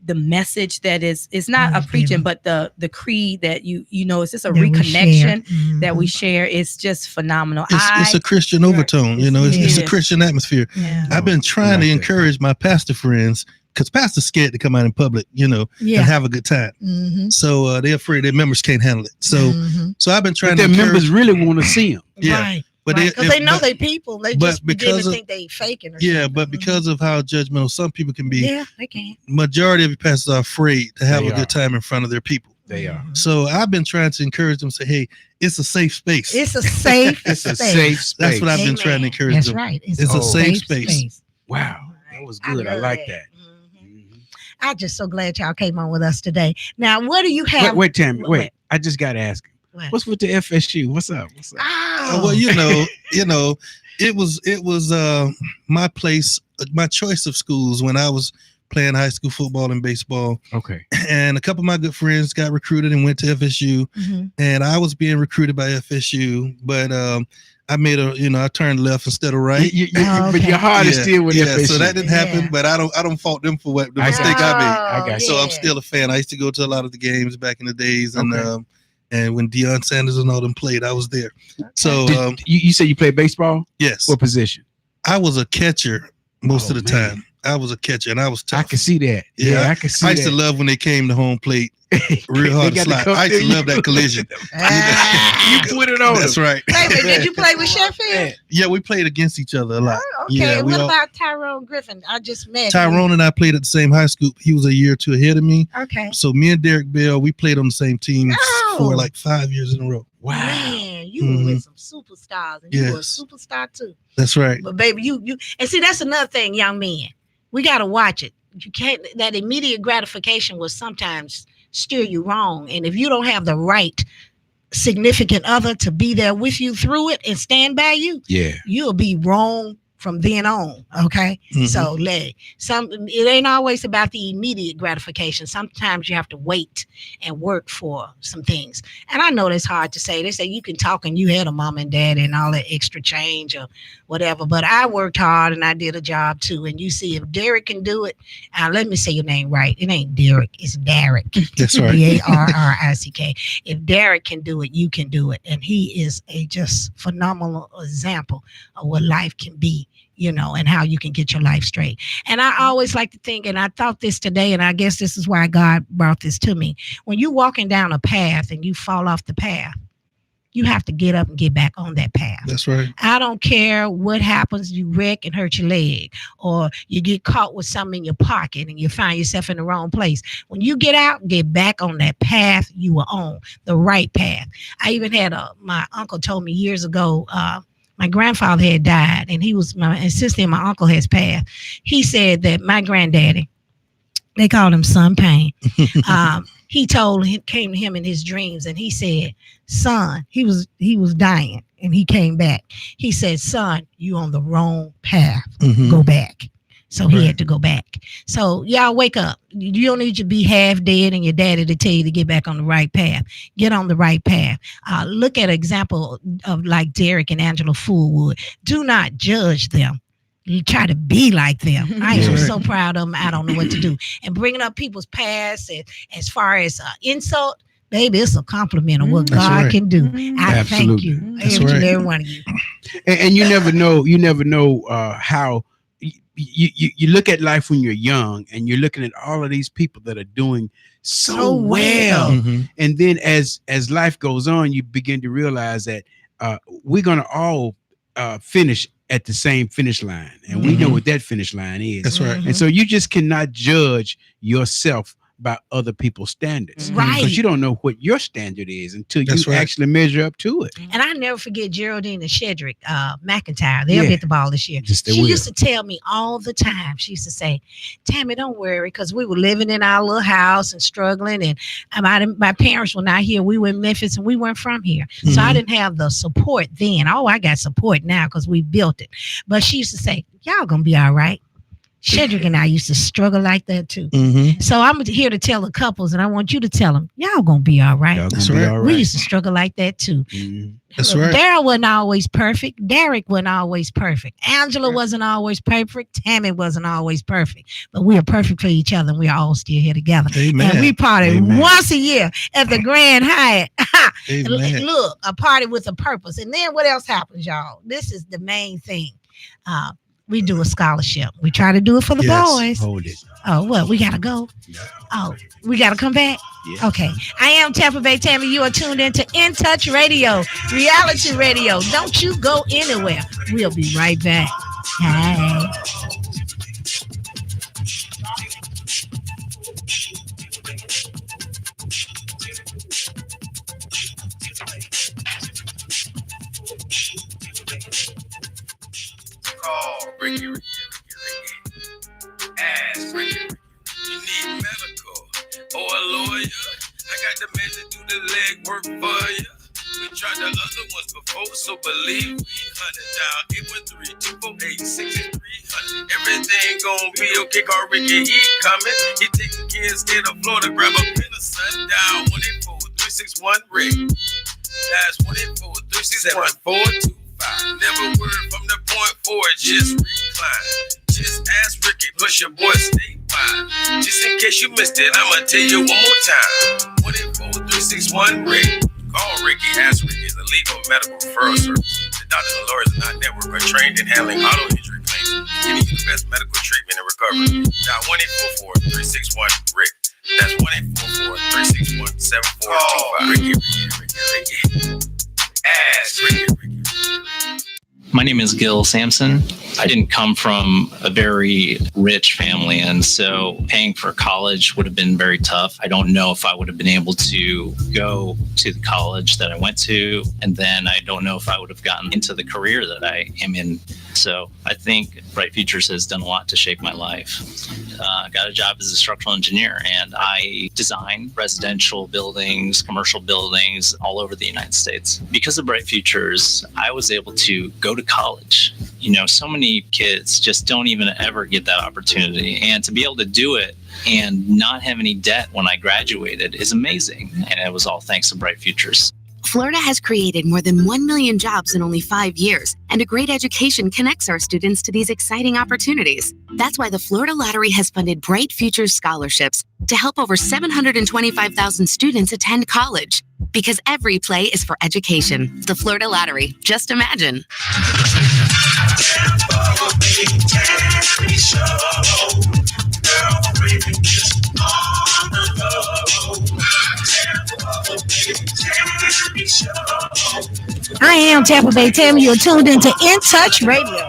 the message that it's not a Always preaching, given. but the creed that it's just a That we reconnection share. that we Mhm. share. It's just phenomenal. It's a Christian overtone, it's a Christian atmosphere. Yeah. I've been trying like to that. encourage my pastor friends because pastors scared to come out in public, and Yeah. have a good time. Mhm. So they're afraid their members can't handle it. So Mhm. so I've been trying But to their encourage, members really want to see him. Yeah. Right. but Because they know but- they people. They but just begin because to of- think they faking or yeah, something. but because of how judgmental some people can be, yeah, they can. majority of pastors are afraid to have They a are. good time in front of their people. They are. Mhm. So I've been trying to encourage them, say, hey, it's a safe space. It's a safe It's a space. safe space. That's what I've been Amen. trying to encourage That's them. right. It's a safe space. Wow. That was good. I love like that. Mhm. Mhm. I'm just so glad y'all came on with us today. Now, what do you have? Wait, Tammy. What? Wait. I just got to ask him. What? What's with the FSU? What's up? Oh, Well, it was my place, my choice of schools when I was playing high school football and baseball. Okay. And a couple of my good friends got recruited and went to FSU, Mhm. and I was being recruited by FSU, but I made I turned left instead of right. Oh, But okay. your heart is still with FSU. So that didn't happen, Yeah. but I don't fault them for what the I mistake got I made. I got So I'm yeah. still a fan. I used to go to a lot of the games back in the days, and Okay. And when Deion Sanders and all them played, I was there. So You said you played baseball? yes, What position? I was a catcher most of the man. time. I was a catcher, and I was tough. I can see that. Yeah, I can see I used that. to love when they came to home plate real hard to slide. I used to love that collision. You put it on. That's right. Wait, did you play with Sheffield? Yeah, we played against each other a lot. Okay, Yeah, what about Tyrone Griffin? I just met him. Tyrone and I played at the same high school. He was a year or two ahead of me. Okay. So me and Derek Bell, we played on the same team for like 5 years in a row. Wow. Man, you were with some superstars, and you were a Yes. superstar too. That's right. But baby, you and see that's another thing, young men. We gotta watch it. You can't. That immediate gratification will sometimes steer you wrong, and if you don't have the right significant other to be there with you through it and stand by you, Yeah. you'll be wrong from then on. Okay. Mhm. So it ain't always about the immediate gratification. Sometimes you have to wait and work for some things. And I know that's hard to say. They say you can talk and you had a mom and dad and all that extra change or whatever. But I worked hard and I did a job too. And you see, if Derek can do it, let me say your name right. It ain't Derek, it's Derek. That's right. Darrick. If Derek can do it, you can do it. And he is a just phenomenal example of what life can be, and how you can get your life straight. And I always like to think, and I thought this today, and I guess this is why God brought this to me. When you're walking down a path and you fall off the path, you have to get up and get back on that path. That's right. I don't care what happens, you wreck and hurt your leg, or you get caught with something in your pocket and you find yourself in the wrong place. When you get out, get back on that path you were on, the right path. I even had my uncle told me years ago, my grandfather had died, and and since then my uncle has passed. He said that my granddaddy, they called him Son Payne. He came to him in his dreams, and he said, "Son," he was dying, and he came back. He said, "Son, you on the wrong path. Mhm. Go back." So he Right. had to go back. So y'all wake up. You don't need to be half dead and your daddy to tell you to get back on the right path. Get on the right path. Look at an example of like Derek and Angela Fullwood. Do not judge them. You try to be like them. I am Right. so proud of them. I don't know what to do. And bringing up people's past, and as far as insult, baby, it's a compliment of what That's God right. can do. I thank Absolutely. you, That's each and right. every one of you. And you never know. You never know how. You look at life when you're young, and you're looking at all of these people that are doing so well. Mhm. And then as life goes on, you begin to realize that we're gonna all finish at the same finish line, and we know Mhm. what that finish line is. That's right. And so you just cannot judge yourself by other people's standards, Right. because you don't know what your standard is until That's you right. actually measure up to it. And I never forget Geraldine and Shedrick McIntyre. They'll Yeah. get the ball this year. Just they She will. used to tell me all the time. She used to say, "Tammy, don't worry," because we were living in our little house and struggling. And my parents were not here. We were in Memphis, and we weren't from here. So I Mhm. didn't have the support then. Oh, I got support now because we built it. But she used to say, "Y'all gonna be all right." Shedrick and I used to struggle like that too. Mhm. So I'm here to tell the couples, and I want you to tell them, y'all gonna be all right. Y'all That's gonna be right. all We right. used to struggle like that too. Mhm. That's Look, right. Daryl wasn't always perfect. Derek wasn't always perfect. Angela wasn't always perfect. Tammy wasn't always perfect. But we are perfect for each other, and we are all still here together. Amen. And we party Amen. once a year at the Grand Hyatt. Amen. Look, a party with a purpose. And then what else happens, y'all? This is the main thing. We do a scholarship. We try to do it for the Yes. boys. Hold it. Oh, what? We got to go? Oh, we got to come back? Yeah. Okay. I am Tampa Bay Tammy. You are tuned into In Touch Radio, reality radio. Don't you go anywhere. We'll be right back. Hey. Call Ricky, ask Ricky. You need medical or a lawyer. I got the man to do the legwork for you. We tried the other ones before, so believe me. 100 down, 813-248-6300. Everything gon' be okay, call Ricky, he coming. He taking care of state of Florida, grab a pen or sundown. 184-361-RICK. That's 184-361-425. Never word from the point forward, just recline. Just ask Ricky, plus your boy stay by. Just in case you missed it, I'ma tell you one more time. 184-361-RICK. Call Ricky. Ask Ricky is a legal medical referral service. The doctors and lawyers in our network are trained in handling auto injury claims and giving you the best medical treatment and recovery. Dial 1-844-361-RICK. That's 1-844-361-7425. Ricky. Ask Ricky. My name is Gil Sampson. I didn't come from a very rich family, and so paying for college would have been very tough. I don't know if I would have been able to go to the college that I went to, and then I don't know if I would have gotten into the career that I am in. So I think Bright Futures has done a lot to shape my life. I got a job as a structural engineer, and I design residential buildings, commercial buildings all over the United States. Because of Bright Futures, I was able to go to college. You know, so many kids just don't even ever get that opportunity. And to be able to do it and not have any debt when I graduated is amazing. And it was all thanks to Bright Futures. Florida has created more than 1 million jobs in only 5 years, and a great education connects our students to these exciting opportunities. That's why the Florida Lottery has funded Bright Futures scholarships to help over 725,000 students attend college. Because every play is for education. The Florida Lottery. Just imagine. I am Tampa Bay Tammy. You're tuned into In Touch Radio,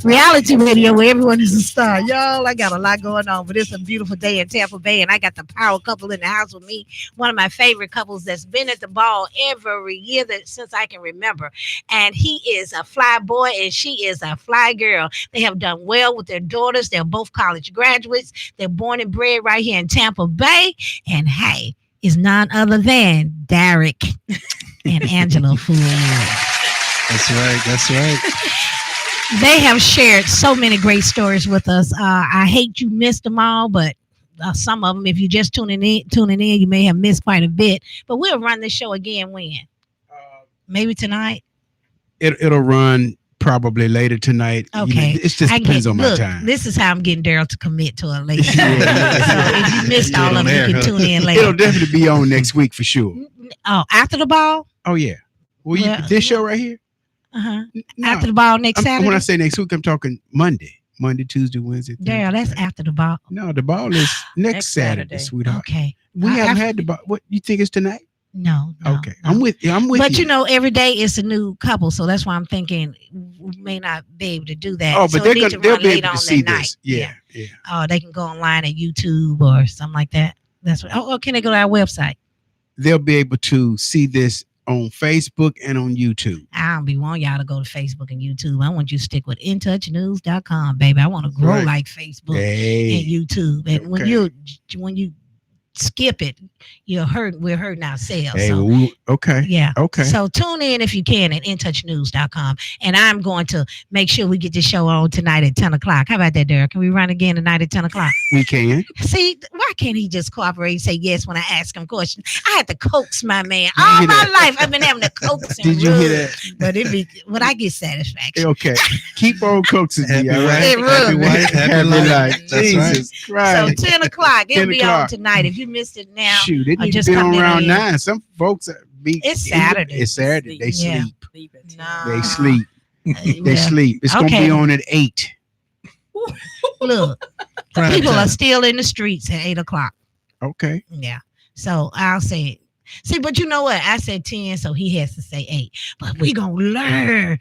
reality radio where everyone is a star. Y'all, I got a lot going on, but it's a beautiful day in Tampa Bay, and I got the power couple in the house with me. One of my favorite couples that's been at the ball every year since I can remember. And he is a fly boy, and she is a fly girl. They have done well with their daughters. They're both college graduates. They're born and bred right here in Tampa Bay. And hey, is none other than Derek and Angela Fool. That's right. That's right. They have shared so many great stories with us. I hate you missed them all, but some of them, if you're just tuning in, you may have missed quite a bit. But we'll run the show again when? Maybe tonight? It'll run probably later tonight. Okay. It just depends on my time. This is how I'm getting Daryl to commit to a later. So if you missed all of them, you can tune in later. It'll definitely be on next week for sure. Oh, after the ball? Oh, yeah. This show right here? Uh-huh. No, after the ball next Saturday? When I say next week, I'm talking Monday, Tuesday, Wednesday. Daryl, that's after the ball. No, the ball is next Saturday, sweetheart. Okay. We haven't had the ball. What, you think it's tonight? No. Okay. No. I'm with you. But you know, every day it's a new couple, so that's why I'm thinking we may not be able to do that. Oh, but so they'll be able to see this. Yeah. Oh, they can go online at YouTube or something like that. That's what. Oh, can they go to our website? They'll be able to see this on Facebook and on YouTube. I don't be wanting y'all to go to Facebook and YouTube. I want you to stick with intouchnews.com, baby. I want to grow like Facebook and YouTube. And when you skip it, we're hurting ourselves. Hey, so, okay. Yeah. Okay. So tune in if you can at intouchnews.com. And I'm going to make sure we get the show on tonight at 10 o'clock. How about that, Derek? Can we run again tonight at 10 o'clock? We can. See, why can't he just cooperate and say yes when I ask him questions? I had to coax my man. All my life I've been having to coax him. Did you hear that? But I get satisfaction. Okay. Keep on coaxing me. All right? Happy wife, happy life. That's Jesus Christ. So 10 o'clock. It'll be on tonight. If you missed it now, shoot, it needs to be on around 9. Some folks it's Saturday. It's Saturday. They sleep. No. They sleep. They sleep. It's gonna be on at 8. Look, people are still in the streets at 8 o'clock. Okay. Yeah. So I'll say it. See, but you know what? I said 10, so he has to say 8. But we gonna learn.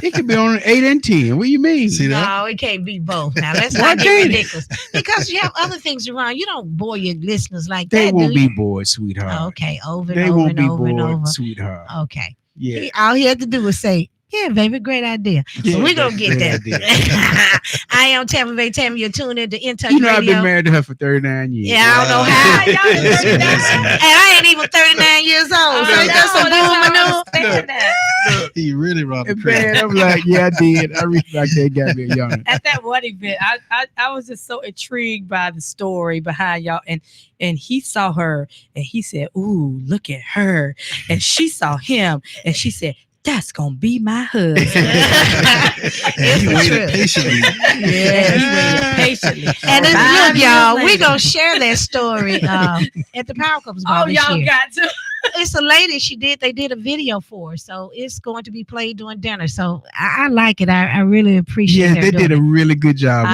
It could be on 8 and 10. What do you mean? See that? No, it can't be both. Now let's not get ridiculous. Because you have other things around. You don't bore your listeners like that. They won't be bored, sweetheart. Oh, okay, over and they over won't and be over bored, and over. Sweetheart. Okay. Yeah. All he had to do was say, yeah, baby, great idea. Yeah, so we're going to get that. I am Tampa Bay Tammy. You're tuned into In Touch Radio. I've been married to her for 39 years. Yeah, I don't know how. Y'all been 39. And I ain't even 39 years old. So that's a boom maneuver. He really robbed the man, I'm like, yeah, I did. I reached back there and got me a young. At that one event, I was just so intrigued by the story behind y'all. And he saw her and he said, ooh, look at her. And she saw him and she said, that's gonna be my husband. He waited patiently. Yeah, he waited patiently. And then look, y'all, we're gonna share that story at the Power Couples Ball. Oh, y'all got to. it's a lady. They did a video for her, so it's going to be played during dinner. So I like it. I really appreciate. Yeah, they did a really good job.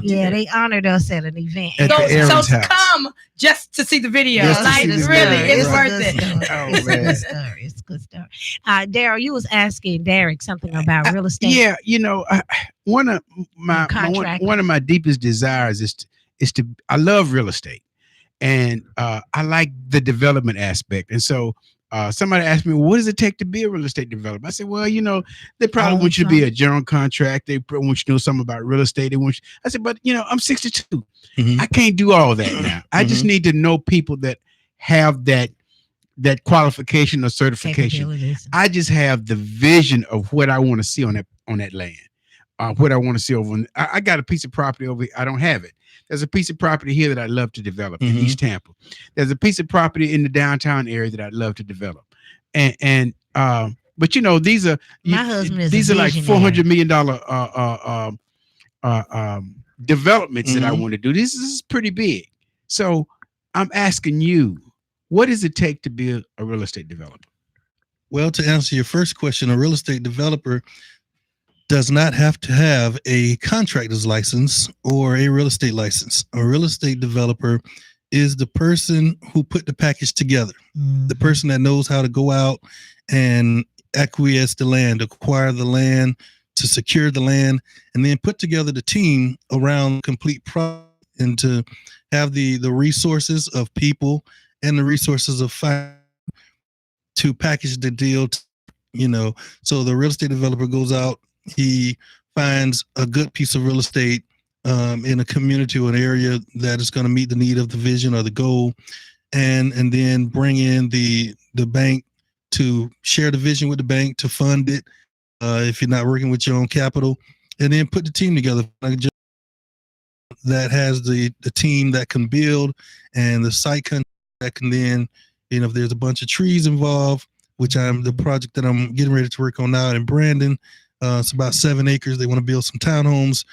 Yeah, they honored us at an event. At the Aaron's house. Come just to see the video. Just to Like see the really, video. it's Yeah. worth it. It's a good story. It's a good story. Daryl, you was asking Derek something about real estate. Yeah, one of my deepest desires is to I love real estate, and I like the development aspect. And so somebody asked me, what does it take to be a real estate developer? I said, well, they probably want you to be a general contract. They probably want you to know something about real estate. I said, but I'm 62. Mm-hmm. I can't do all that now. I just need to know people that have that qualification or certification. I just have the vision of what I want to see on that land. What I want to see over. I got a piece of property over here. I don't have it. There's a piece of property here that I'd love to develop in East Tampa. There's a piece of property in the downtown area that I'd love to develop. But these are my husband is these are like $400 million developments that I want to do. This is pretty big. So I'm asking you, what does it take to be a real estate developer? Well, to answer your first question, a real estate developer does not have to have a contractor's license or a real estate license. A real estate developer is the person who put the package together, the person that knows how to go out and acquiesce the land, acquire the land, to secure the land, and then put together the team around complete project and to have the resources of people and the resources of finance to package the deal. So the real estate developer goes out, he finds a good piece of real estate in a community or an area that is going to meet the need of the vision or the goal, and then bring in the bank to share the vision with the bank to fund it if you're not working with your own capital, and then put the team together that has the team that can build and the site that can then, if there's a bunch of trees involved, which the project that I'm getting ready to work on now in Brandon. It's about 7 acres. They want to build some townhomes.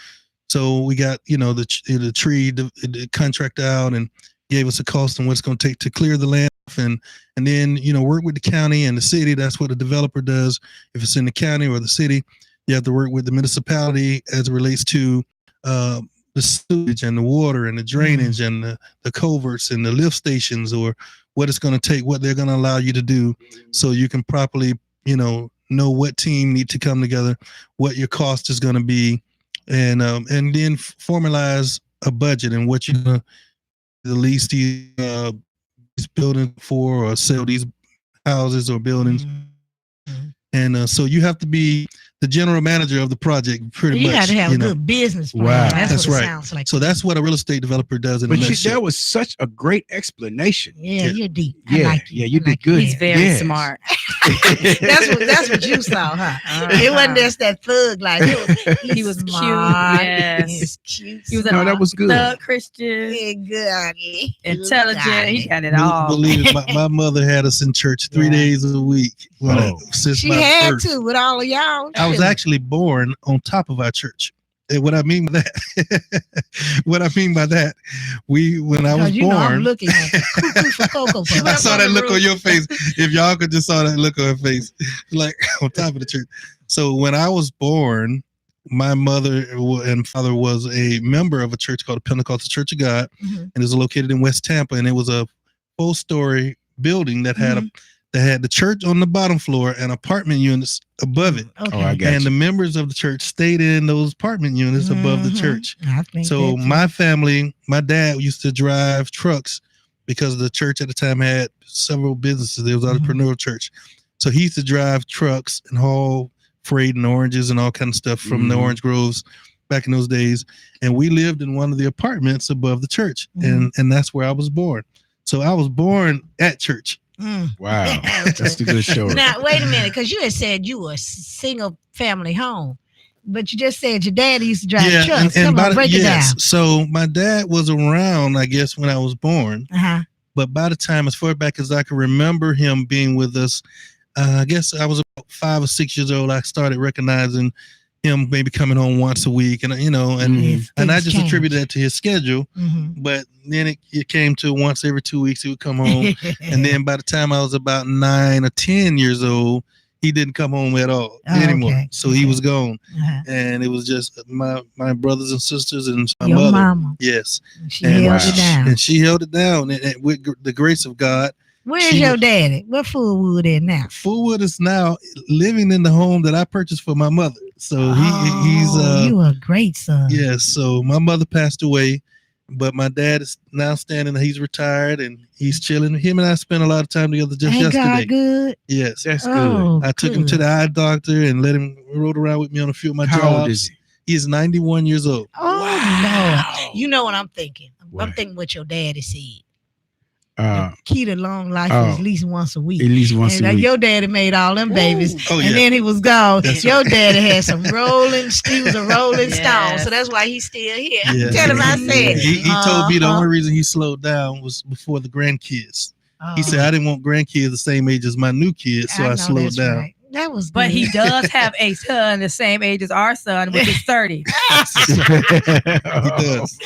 So we got, the tree, the contract out and gave us a cost and what it's going to take to clear the land and then, work with the county and the city. That's what a developer does. If it's in the county or the city, you have to work with the municipality as it relates to the sewage and the water and the drainage and the culverts and the lift stations, or what it's going to take, what they're going to allow you to do so you can properly, know what team need to come together, what your cost is going to be, and then formalize a budget and what you're going to lease these buildings for or sell these houses or buildings. And so you have to be the general manager of the project, pretty much. You got to have a good business plan. Wow. That's what right. It sounds like. So that's what a real estate developer does. That was such a great explanation. Yeah, you're deep. Yeah, I like you. you did good. He's very smart. That's what you saw, huh? It wasn't just that thug like he was smart. cute. Yes. He was cute. He was that was good. Thug Christian, good, intelligent. He got it all. Believe it, my mother had us in church 3 days a week. Since she had to with all of y'all. I was actually born on top of our church. And what I mean by that, when I was born, I'm looking at cuckoo for Cocoa Puffs. I saw that look on your face. If y'all could just saw that look on her face, like on top of the church. So when I was born, my mother and father was a member of a church called the Pentecostal Church of God, and it was located in West Tampa, and it was a 4-story building that had the church on the bottom floor and apartment units above it. Okay. I got and the members of the church stayed in those apartment units above the church. So my family, my dad used to drive trucks because the church at the time had several businesses. It was an entrepreneurial church. So he used to drive trucks and haul freight and oranges and all kind of stuff from the orange groves back in those days. And we lived in one of the apartments above the church. And that's where I was born. So I was born at church. Wow, that's a good story. Now, wait a minute, because you had said you were a single family home, but you just said your dad used to drive trucks. Come on, break it down. So my dad was around, I guess, when I was born. But by the time, as far back as I can remember him being with us, I guess I was about 5 or 6 years old. I started recognizing him maybe coming home once a week, and and I just attributed that to his schedule. But then it came to once every 2 weeks he would come home, and then by the time I was about 9 or 10 years old, he didn't come home at all anymore. Okay. So he was gone, and it was just my brothers and sisters and my Your mother. Mama. Yes, she held it down, and she held it down, and with the grace of God. Where's your daddy? Where Fullwood is now? Fullwood is now living in the home that I purchased for my mother. So he's you a great son. Yes. So my mother passed away, but my dad is now standing. He's retired and he's chilling. Him and I spent a lot of time together just yesterday. God good? Yes, that's good. I took him to the eye doctor and let him rode around with me on a few of my jobs. How old is he? He's 91 years old. Oh, wow. Lord. You know what I'm thinking? I'm thinking what your daddy said. The key to long life is at least once a week. At least once a week. Your daddy made all them babies, and then he was gone. That's your daddy had some rolling. He was a rolling stone, so that's why he's still here. Yeah. Tell him I said. He told me the only reason he slowed down was before the grandkids. He said I didn't want grandkids the same age as my new kids, so I slowed down. Right. That was good. But he does have a son the same age as our son, which is 30. He does.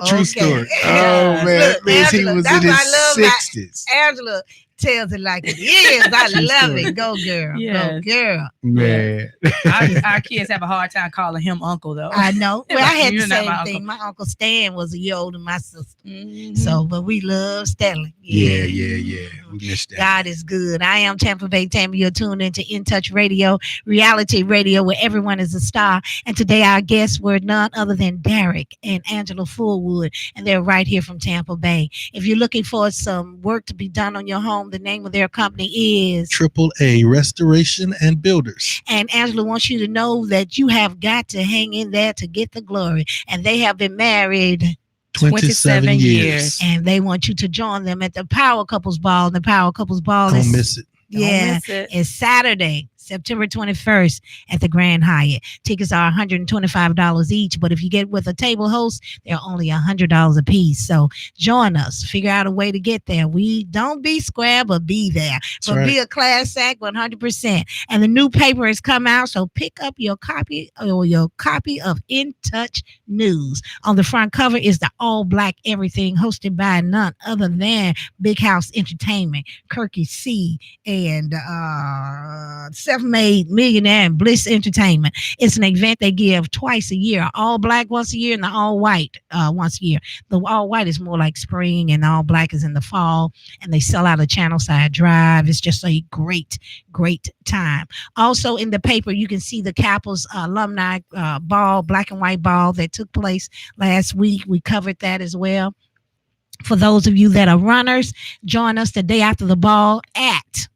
True story. Oh, man. Look, That means he Angela, was that's in why his 60s. Angela tells it like it is. I love it. Go, girl. Yes. Go, girl. Man. Our kids have a hard time calling him uncle, though. I know. Well, I had the You're not same my thing. uncle. My Uncle Stan was a year older than my sister. So, but we love Stanley. Yeah. We missed that. God is good. I am Tampa Bay Tammy. You're tuned into In Touch Radio, reality radio where everyone is a star. And today our guests were none other than Derek and Angela Fullwood, and they're right here from Tampa Bay. If you're looking for some work to be done on your home, the name of their company is AAA Restoration and Builders. And Angela wants you to know that you have got to hang in there to get the glory. And they have been married 27 years. And they want you to join them at the Power Couples Ball. The Power Couples Ball Don't miss it. Yeah, it's Saturday, September 21st at the Grand Hyatt. Tickets are $125 each, but if you get with a table host, they're only $100 a piece. So join us. Figure out a way to get there. We don't be square, but be there. But be a class act 100%. And the new paper has come out, so pick up your copy of In Touch News. On the front cover is the all black everything hosted by none other than Big House Entertainment, Kirky C, and Self-Made Millionaire and Bliss Entertainment. It's an event they give twice a year, all black once a year and the all white once a year. The all white is more like spring and all black is in the fall, and they sell out a Channelside Drive. It's just a great time. Also in the paper, you can see the Capitals alumni ball, black and white ball that took place last week. We covered that as well. For those of you that are runners, join us the day after the ball at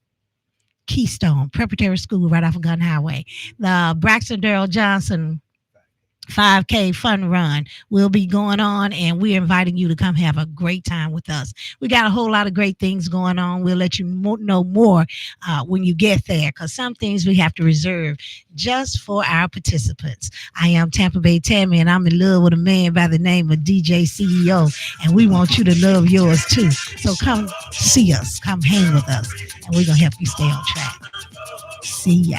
Keystone Preparatory School right off of Gun Highway. The Braxton Darrell Johnson 5K fun run will be going on, and we're inviting you to come have a great time with us. We got a whole lot of great things going on. We'll let you know more when you get there, because some things we have to reserve just for our participants. I am Tampa Bay Tammy, and I'm in love with a man by the name of DJ CEO, and we want you to love yours too. So come see us, come hang with us, and we're going to help you stay on track. See ya.